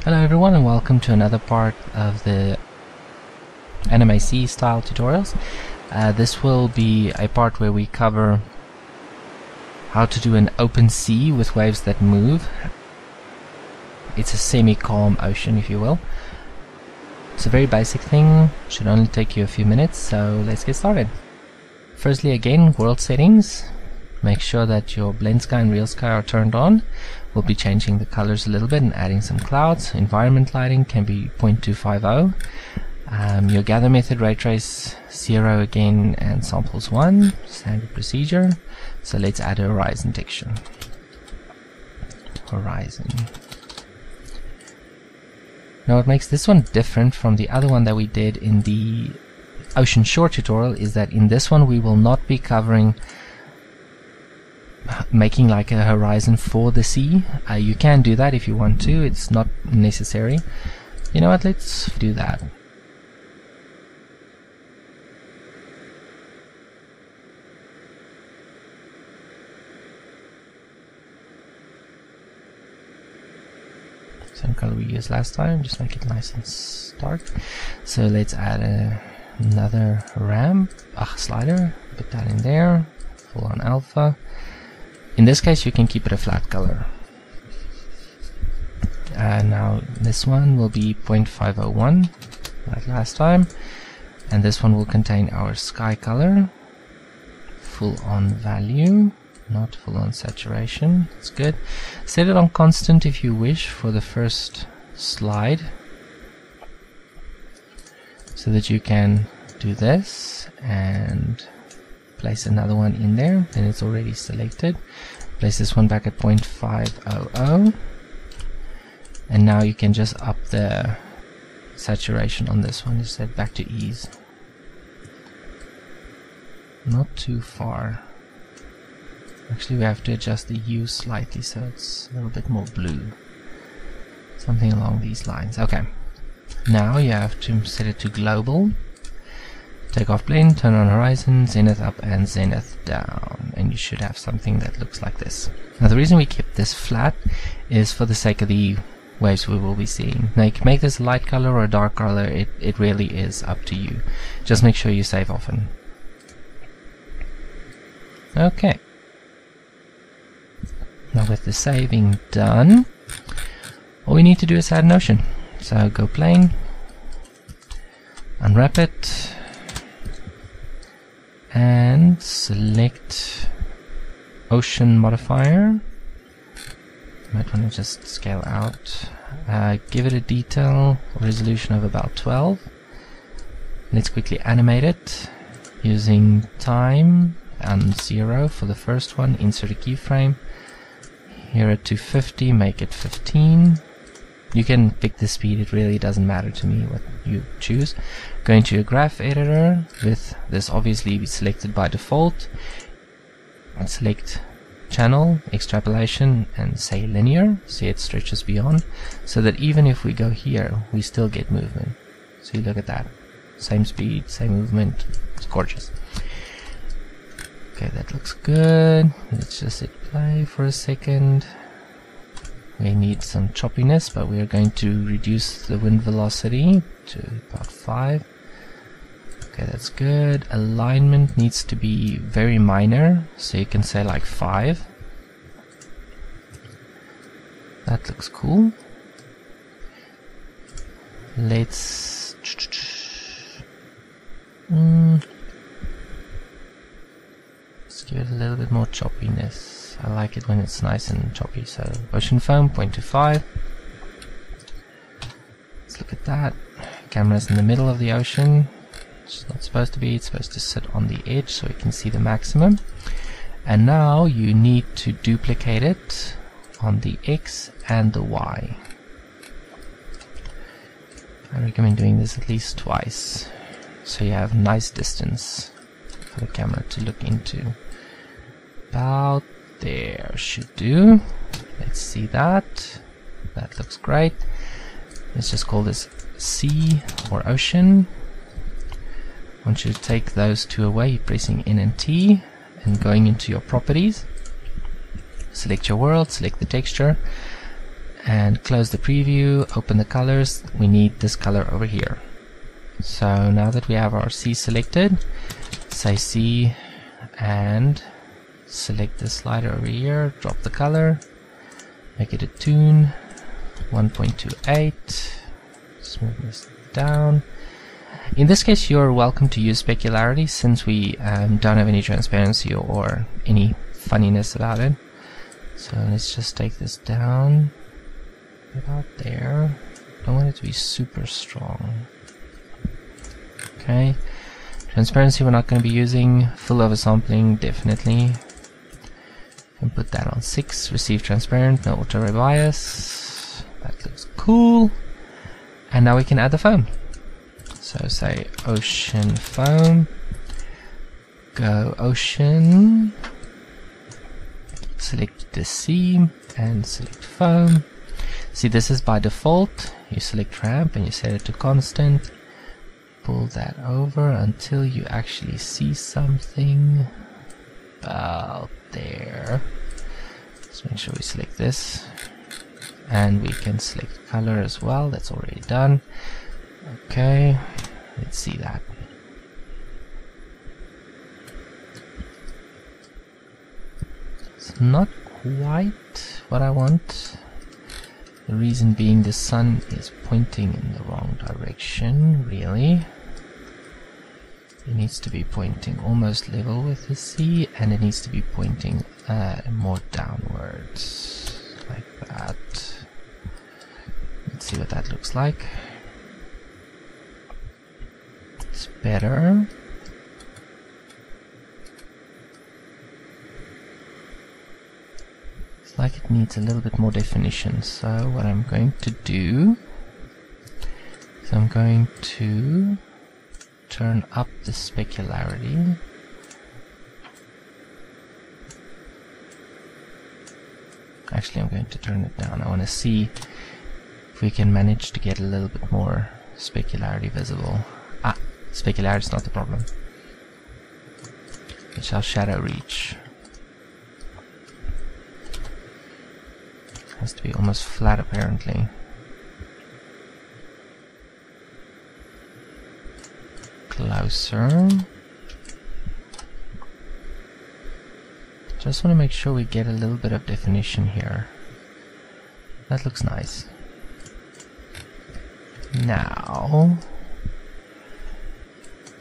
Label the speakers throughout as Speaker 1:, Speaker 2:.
Speaker 1: Hello everyone and welcome to another part of the Animacy style tutorials. This will be a part where we cover how to do an open sea with waves that move. It's a semi-calm ocean, if you will. It's a very basic thing, should only take you a few minutes, so let's get started. Firstly, again, world settings. Make sure that your blend sky and real sky are turned on. We'll be changing the colors a little bit and adding some clouds. Environment lighting can be 0.250. Your gather method, ray trace 0 again, and samples 1, standard procedure. So let's add a horizon texture. Horizon. Now what makes this one different from the other one that we did in the Ocean Shore tutorial is that in this one we will not be covering making like a horizon for the sea. You can do that if you want to, it's not necessary. You know what, let's do that. Same color we used last time, just make it nice and stark. So let's add another ramp, slider, put that in there, full on alpha. In this case you can keep it a flat color. Now this one will be 0.501 like last time, and this one will contain our sky color, full on value, not full on saturation. It's good. Set it on constant if you wish for the first slide, so that you can do this and place another one in there, then it's already selected. Place this one back at 0.500, and now you can just up the saturation on this one. Just set back to ease, not too far. Actually we have to adjust the hue slightly so it's a little bit more blue, something along these lines. Okay, now you have to set it to global. Take off blend, turn on horizon, zenith up and zenith down, and you should have something that looks like this. Now the reason we kept this flat is for the sake of the waves we will be seeing. Now you can make this a light color or a dark color, it really is up to you. Just make sure you save often. Okay. Now with the saving done, all we need to do is add an ocean. So go plane, unwrap it, and select ocean modifier. Might want to just scale out. Give it a detail resolution of about 12. Let's quickly animate it using time and 0 for the first one. Insert a keyframe. Here at 250, make it 15. You can pick the speed, it really doesn't matter to me what you choose. Go into your graph editor, with this obviously selected by default, and select channel, extrapolation, and say linear, see it stretches beyond, so that even if we go here, we still get movement. See, look at that. Same speed, same movement, it's gorgeous. Okay, that looks good. Let's just hit play for a second. We need some choppiness, but we are going to reduce the wind velocity to about 5. Okay, that's good. Alignment needs to be very minor, so you can say like 5. That looks cool. Let's give it a little bit more choppiness. I like it when it's nice and choppy. So ocean foam 0.25. Let's look at that. Camera's in the middle of the ocean. It's not supposed to be. It's supposed to sit on the edge so you can see the maximum. And now you need to duplicate it on the X and the Y. I recommend doing this at least twice, so you have nice distance for the camera to look into. About there should do. Let's see that. That looks great. Let's just call this sea or ocean. I want you to take those two away, pressing N and T and going into your properties. Select your world, select the texture, and close the preview, open the colors. We need this color over here. So now that we have our sea selected, say sea and select the slider over here, drop the color, make it a tune 1.28, smooth this down. In this case you're welcome to use specularity since we don't have any transparency or any funniness about it. So let's just take this down about there. Don't want it to be super strong. Okay, transparency we're not going to be using. Full oversampling definitely. And put that on 6. Receive transparent, no auto rebias. That looks cool. And now we can add the foam. So say ocean foam. Go ocean. Select the sea and select foam. See, this is by default. You select ramp and you set it to constant. Pull that over until you actually see something about there. Let's make sure we select this, and we can select color as well. That's already done. Okay, let's see that. It's not quite what I want. The reason being the sun is pointing in the wrong direction, really. It needs to be pointing almost level with the sea, and it needs to be pointing more downwards, like that. Let's see what that looks like. It's better. It's like it needs a little bit more definition. So what I'm going to do is I'm going to turn up the specularity. Actually, I'm going to turn it down. I want to see if we can manage to get a little bit more specularity visible. Ah, specularity is not the problem. It shall shadow reach. Has to be almost flat apparently. Closer. Just want to make sure we get a little bit of definition here. That looks nice. Now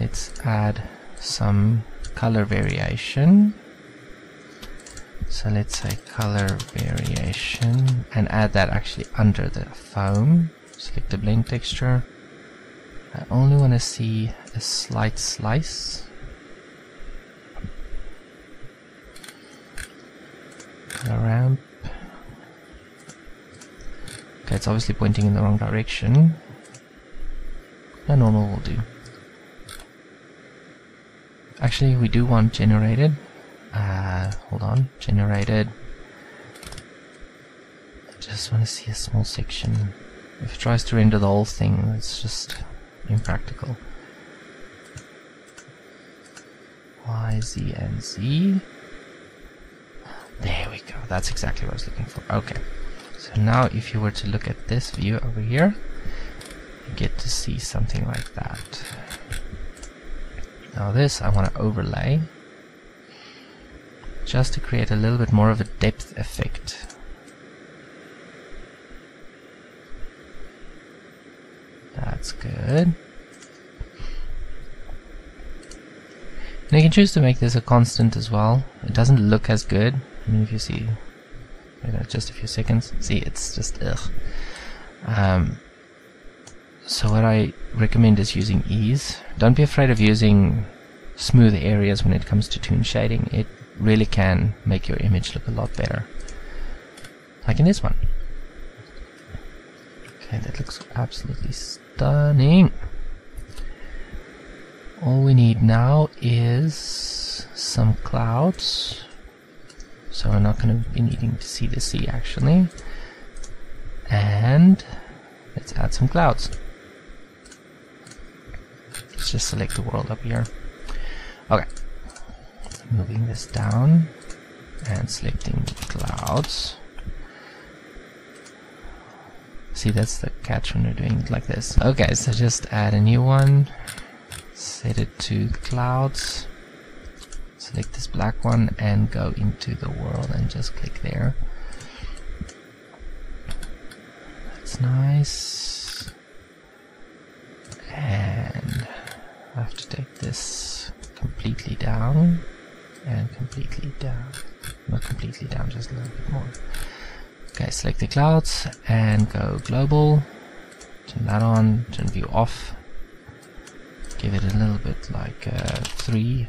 Speaker 1: let's add some color variation. So let's say color variation and add that actually under the foam. Select the blend texture. I only want to see a slight slice. Color ramp. Okay, it's obviously pointing in the wrong direction. No, normal will do. Actually, we do want generated. Hold on, generated. I just want to see a small section. If it tries to render the whole thing, it's just impractical. Y, Z, and Z. There we go. That's exactly what I was looking for. Okay. So now if you were to look at this view over here, you get to see something like that. Now this I want to overlay just to create a little bit more of a depth effect. That's good. And you can choose to make this a constant as well. It doesn't look as good. I mean, if you see, just a few seconds, see, it's just ugh. So what I recommend is using ease. Don't be afraid of using smooth areas when it comes to toon shading. It really can make your image look a lot better. Like in this one. Okay, that looks absolutely stunning. All we need now is some clouds. So we're not going to be needing to see the sea actually. And let's add some clouds. Let's just select the world up here. Okay. Moving this down and selecting clouds. See, that's the catch when you're doing it like this. Okay, so just add a new one, set it to clouds, select this black one and go into the world and just click there. That's nice. And I have to take this completely down and completely down. Not completely down, just a little bit more. Okay, select the clouds and go global. Turn that on, turn view off. Give it a little bit like 3.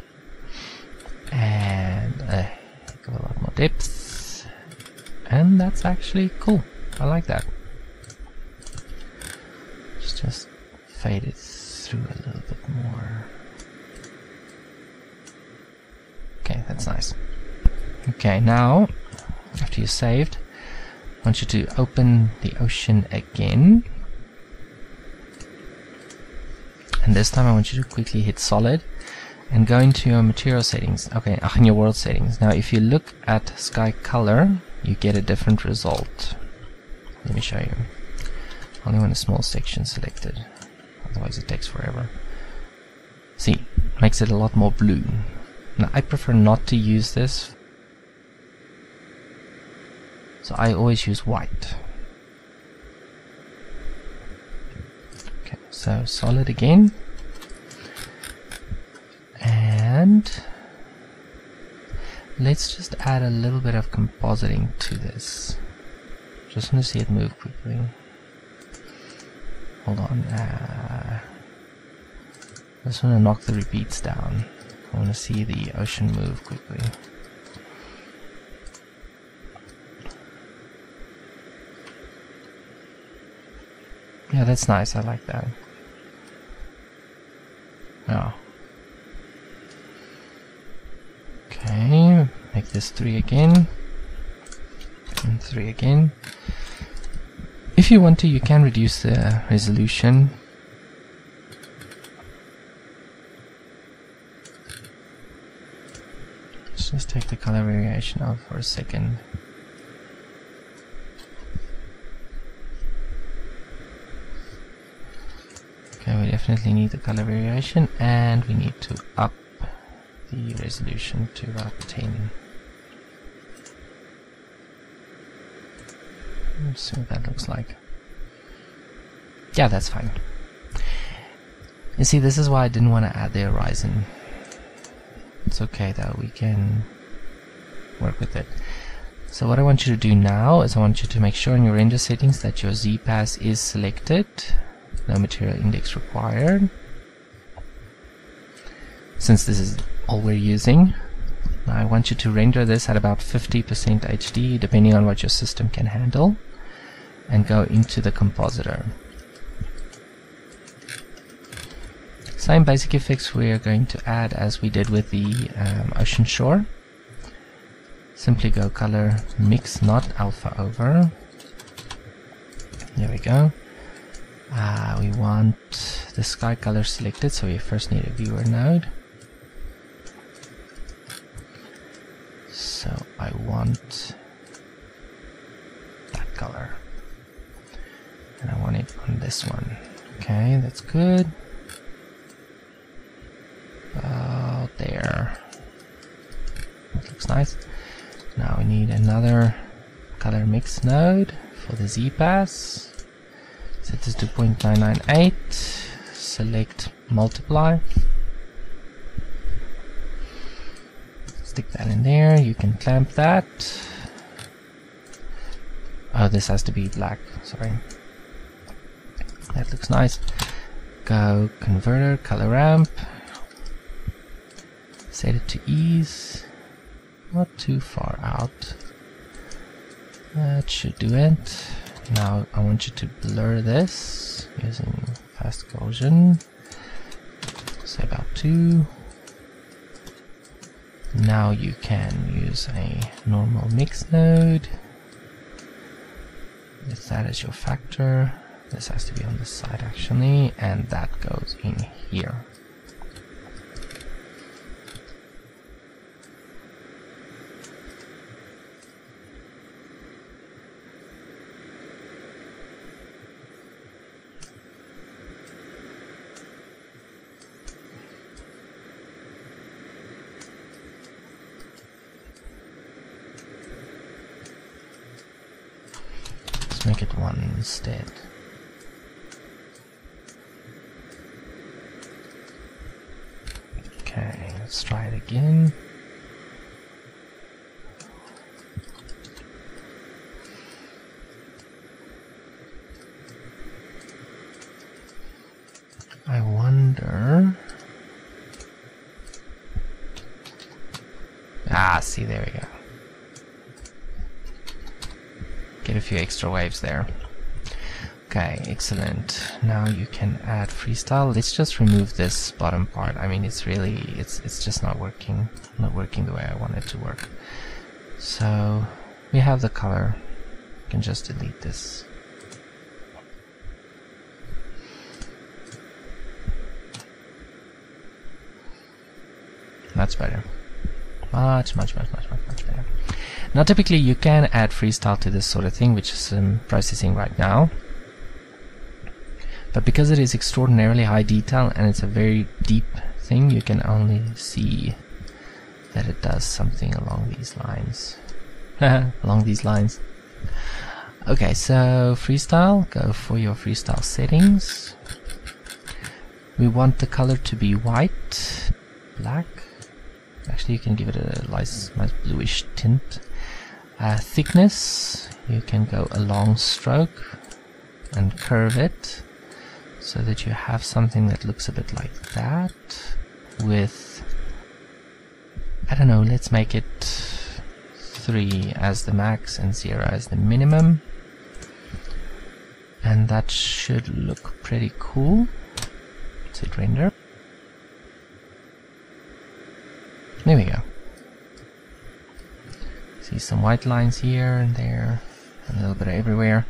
Speaker 1: And go a lot more depth. And that's actually cool. I like that. Just fade it through a little bit more. Okay, that's nice. Okay, now, after you saved, I want you to open the ocean again. And this time I want you to quickly hit solid and go into your material settings. Okay, in your world settings. Now if you look at sky color, you get a different result. Let me show you. Only when a small section selected. Otherwise it takes forever. See, makes it a lot more blue. Now I prefer not to use this. So I always use white. Okay, so solid again. And let's just add a little bit of compositing to this. Just want to see it move quickly. Hold on. I just want to knock the repeats down. I want to see the ocean move quickly. Yeah, that's nice. I like that. Oh. Okay, make this 3 again. And 3 again. If you want to, you can reduce the resolution. Let's just take the color variation out for a second. Okay, we definitely need the color variation, and we need to up the resolution to about 10. Let's see what that looks like. Yeah, that's fine. You see, this is why I didn't want to add the horizon. It's okay though, we can work with it. So what I want you to do now is I want you to make sure in your render settings that your Z-Pass is selected. No material index required. Since this is all we're using, I want you to render this at about 50% HD, depending on what your system can handle, and go into the compositor. Same basic effects we are going to add as we did with the ocean shore. Simply go color mix, not alpha over. There we go. We want the sky color selected, so we first need a viewer node. So I want that color, and I want it on this one. Okay, that's good. There. That looks nice. Now we need another color mix node for the Z-Pass. Set this to 0.998. Select multiply. Stick that in there. You can clamp that. Oh, this has to be black. Sorry. That looks nice. Go converter, color ramp. Set it to ease. Not too far out. That should do it. Now I want you to blur this using fast Gaussian. Say about 2. Now you can use a normal mix node. With that as your factor. This has to be on the side actually, and that goes in here. Let's make it 1 instead. Okay, let's try it again. I wonder... Ah, see, there we go. Get a few extra waves there. Okay, excellent. Now you can add freestyle. Let's just remove this bottom part. I mean, it's really, it's just not working the way I want it to work. So we have the color. You can just delete this. That's better. Much better. Now typically you can add freestyle to this sort of thing, which is processing right now. But because it is extraordinarily high detail and it's a very deep thing, you can only see that it does something along these lines. Along these lines. Okay, so freestyle, go for your freestyle settings. We want the color to be white, black. Actually, you can give it a nice bluish tint. Thickness, you can go a long stroke and curve it so that you have something that looks a bit like that with, I don't know, let's make it 3 as the max and 0 as the minimum, and that should look pretty cool. Let's hit render. There we go. See some white lines here and there, a little bit everywhere.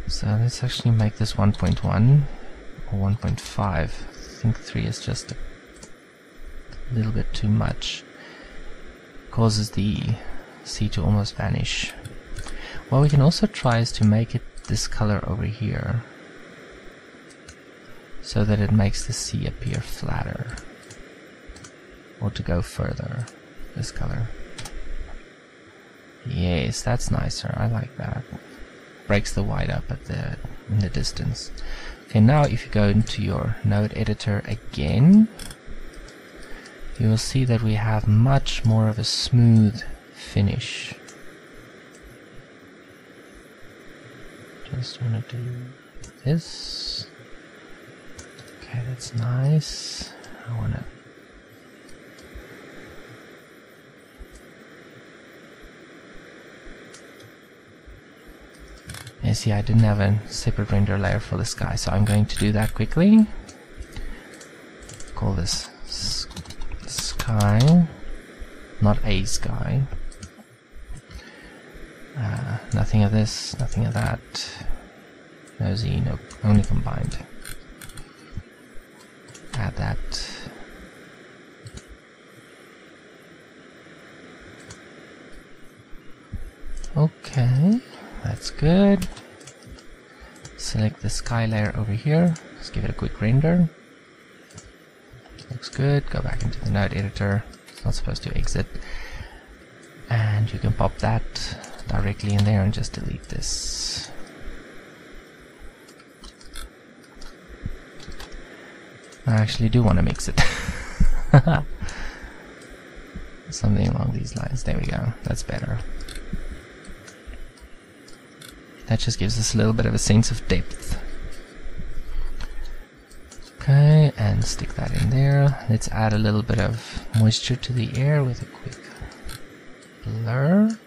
Speaker 1: So let's actually make this 1.1 or 1.5. I think 3 is just a little bit too much. Causes the sea to almost vanish. What we can also try is to make it this color over here, so that it makes the sea appear flatter. Or to go further, this color. Yes, that's nicer. I like that. Breaks the white up at in the distance. Okay, now if you go into your node editor again, you will see that we have much more of a smooth finish. Just want to do this. Okay, that's nice. I want to see, I didn't have a separate render layer for the sky, so I'm going to do that quickly. Call this sky, not a sky. Nothing of this, nothing of that. No Z, no, only combined. Add that. Okay. That's good. Select the sky layer over here. Let's give it a quick render. Looks good. Go back into the node editor. It's not supposed to exit. And you can pop that directly in there and just delete this. I actually do want to mix it. Something along these lines. There we go. That's better. That just gives us a little bit of a sense of depth. Okay, and stick that in there. Let's add a little bit of moisture to the air with a quick blur.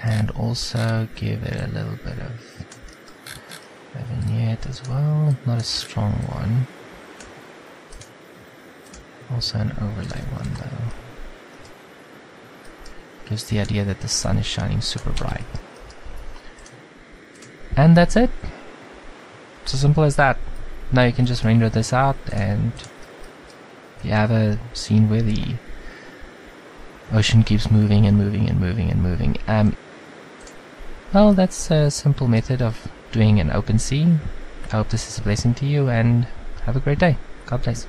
Speaker 1: And also give it a little bit of a vignette as well. Not a strong one. Also an overlay one though. Gives the idea that the sun is shining super bright. And that's it. It's as simple as that. Now you can just render this out, and you have a scene where the ocean keeps moving and moving and moving and moving. Well, that's a simple method of doing an open sea. I hope this is a blessing to you, and have a great day. God bless.